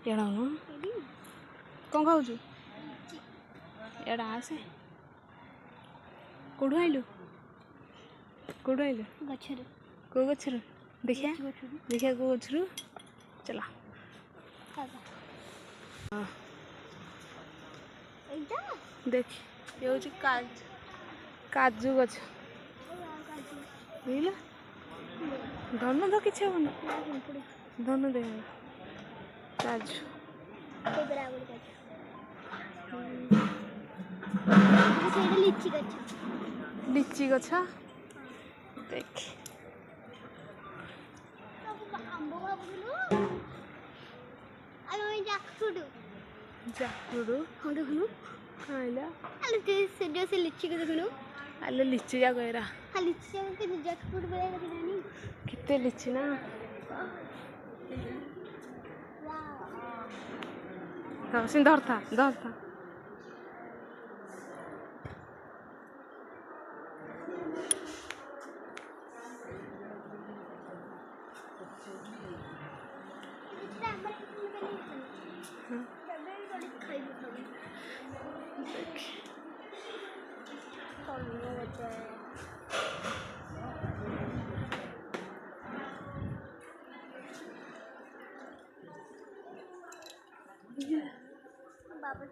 ଏଇଟା କ'ଣ ଖାଉଛୁ? ଏଇଟା ଆସେ କେଉଁଠୁ ଆଇଲୁ? କେଉଁଠୁ ଆଇଲୁ? ଗଛରୁ। କେଉଁ ଗଛରୁ? ଦେଖିଆ ଦେଖିଆ କେଉଁ ଗଛରୁ? ଚଲା। ଦେଖ ଏ ହେଉଛି କାଜୁ ଗଛ। ବୁଝିଲ ଧନୁ ତ କିଛି ହବନି, ଧନୁ ଦେହ କାଜୁ ଲିଚି ଗଛ ଦେଖ। ଜାକୁଡୁ ଖାଇଲା ଲିଚି को देखुनु आले लीची जा गएरा लीची जा के जैकफ्रूट बया रखिनानी कितने लीची ना वाओ सिन धरता बाबा